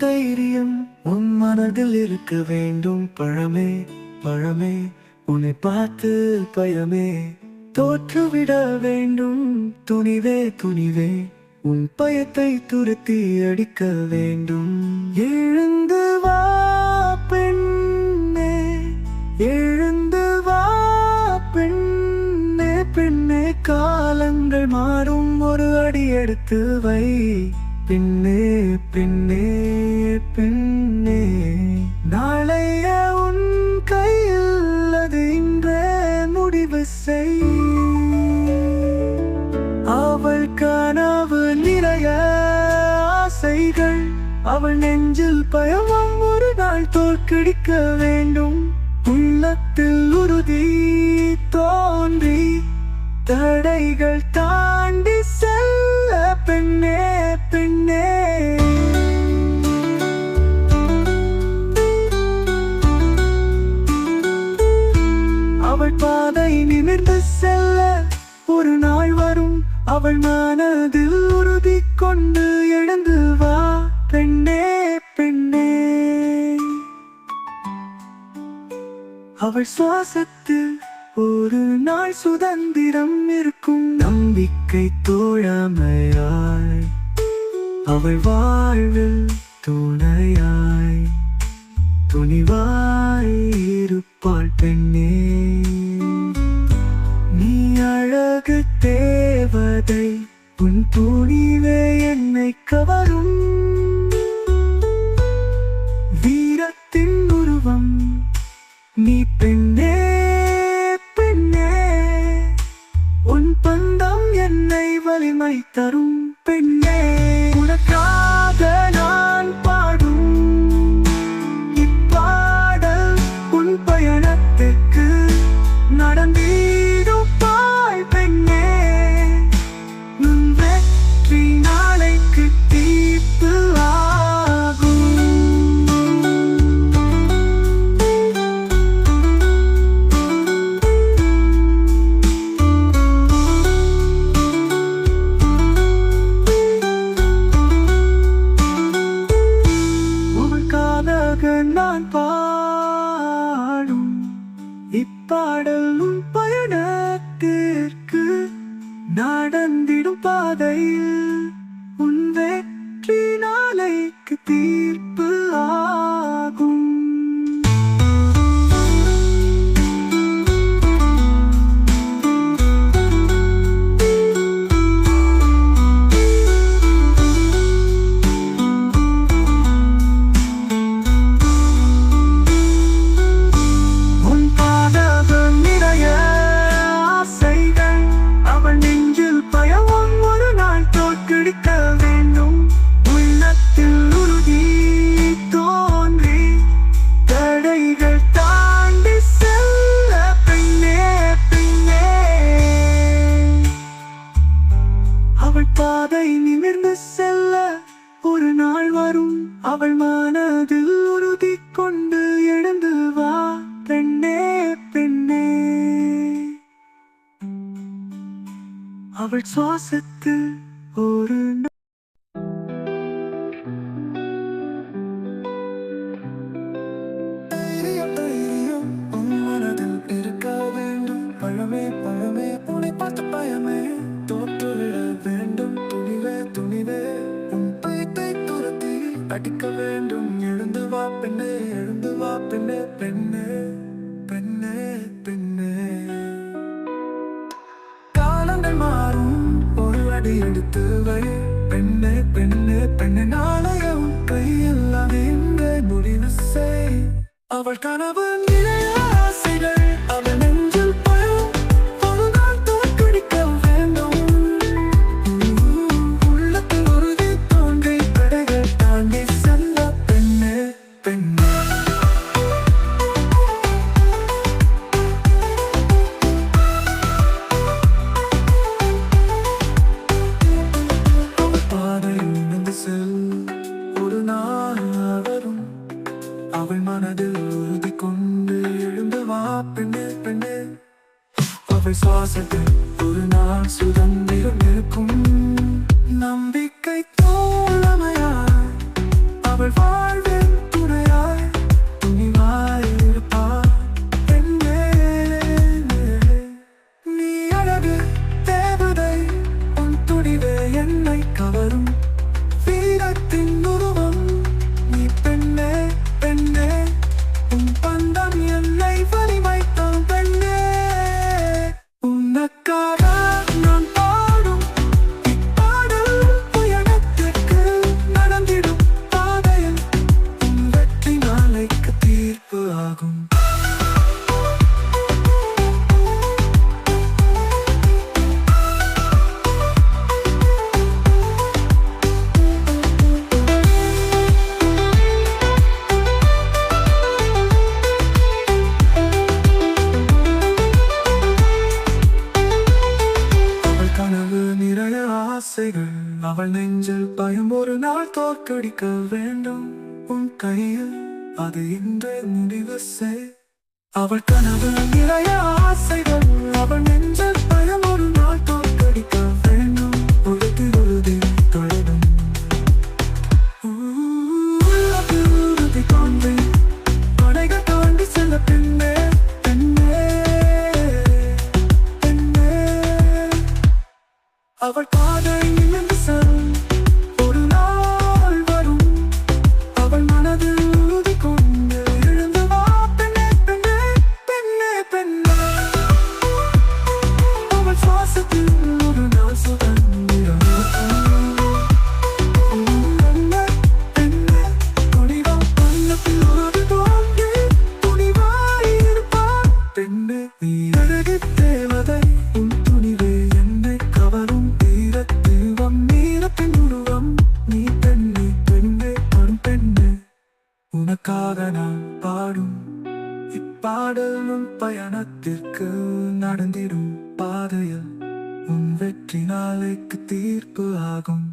தைரியம் உன் மனதில் இருக்க வேண்டும். பழமே பழமே, உன்னை பார்த்து பயமே தோற்றுவிட வேண்டும். துணிவே துணிவே, உன் பயத்தை துரத்தி அடிக்க வேண்டும். எழுந்து வா பெண்ணே, எழுந்து வா பெண்ணே, பெண்ணே காலங்கள் மாறும், ஒரு அடி எடுத்து வை. பெண்ணே பெண்ணே பெண்ணே, நாளைய உன் கையில், அது இன்றே முடிவு செய். அவள் கனவு நிறைய ஆசைகள், அவள் நெஞ்சில் பயமும், ஒரு நாள் தோற்கடிக்க வேண்டும். உள்ளத்தில் உறுதி தோன்றி தடைகள் தாண்டி செல்ல. பெண்ணே பெண்ணே, அவள் பாதை நிமிர்ந்து செல்ல ஒரு நாள் வரும். அவள் மனதில் உறுதி கொண்டு எழுந்து வா. பெண்ணே பெண்ணே, அவள் சுவாசத்தில் ஒரு நாள் சுதந்திரம் இருக்கும். நம்பிக்கை தோழமையாய், அவள் வாழ்வில் துணையாய், துணிவாய் இருப்பாள். பெண்ணே நீ அழகு தேவதை, உன் துணிவே என்னை கவரும். வீரத்தின் உருவம் நீ பெண்ணே பெண்ணே, உன் பந்தம் என்னை வலிமை தரும். பெண்ணே உனக்காக நான் பாடும் இப்பாடல், உன் பயணத்திற்கு நடந்திருப்பாய். பெண்ணே உன் வெற்றி நாளைக்கு தீர்ப்பு ஆகும். நான் பாடும் இப்பாடல், உன் பயணத்திற்கு நடந்திடும் பாதையில், உன் வெற்றி நாளைக்கு தீர்ப்பு ஆகும். பாதை நிமிர்ந்து செல்ல ஒரு நாள் வரும். அவள் மனதில் உறுதி கொண்டு எழுந்து வா. பெண்ணே பெண்ணே, அவள் சுவாசத்தில் ஒரு தைரியம் உன் மனதில் இருக்க வேண்டும். பழமே பழமே, உன்னை பார்த்து பயமே தோற்றுவிட வேண்டும். துணிவே துணிவே, உன் பயத்தை துரத்தி அடிக்க வேண்டும். எழுந்து வா பெண்ணே, எழுந்து வா பெண்ணே பெண்ணே பெண்ணே பெண்ணே, காலங்கள் மாறும், ஒரு அடி எடுத்து வை. பெண்ணே பெண்ணே பெண்ணே, நாளைய உன் கையில், அது இன்றே முடிவு செய். அவள் கனவு நிறைய ஆசைகள், அவள் நெஞ்சில் பயம், ஒரு நாள் தோற்கடிக்க வேண்டும். உள்ளத்தில் உறுதி தோன்றி தடைகள் தாண்டி செல்ல. பெண்ணே பெண்ணே, அவள் பாதையில் நின்று செல், ஒரு நாள் வரும். அவள் மனதில் உறுதி கொண்டு எழுந்து வா. பெண்ணே பெண்ணே, அவள் சுவாசத்தில் ஒரு நாள் சுதந்திரம் இருக்கும். நம்பிக்கை தோழமையாய், அவள் அவள் நெஞ்சில் பயம் ஒரு நாள் தோற்கடிக்க வேண்டும் உன் கையில் அது இன்று முடிவு செய் அவள் கனவு நிறைய ஆசைகள் அவள் நெஞ்சில் பயம் ஒரு நாள் தோற்கடிக்க வேண்டும் உறுதி தொழிலும் உள்ளத்தில் உறுதி தோன்றி படைகள் தாண்டி செல்ல பெண்ணே பெண்ணே பெண்ணே அவள் பாதை நிமிர்ந்து செல் ஒரு நாள் வரும் அவள் மனதில் உறுதி கொண்டு எழுந்து வா பெண்ணே பெண்ணே பெண்ணே பெண்ணே அவள் சுவாசத்தில் ஒரு நாள் சுதந்திரம் பெண்ணே பெண்ணே துணிவா பள்ளத்தில் ஒரு தோன்றி துணிவாய் இருப்பார் பெண்ணே நீ அழகு தேவதை உன் துணிவே என்னை கவரும் தீரத்தெய்வம் நீரத்தின் உருவம் நீ பெண்ணே பெண்ணே வரும் பெண்ணே உனக்காக நான் பாடும் இப்பாடல் உன் பயணத்திற்கு நடந்திடும் பாதையில் உன் வெற்றி நாளைக்கு தீர்ப்பு ஆகும்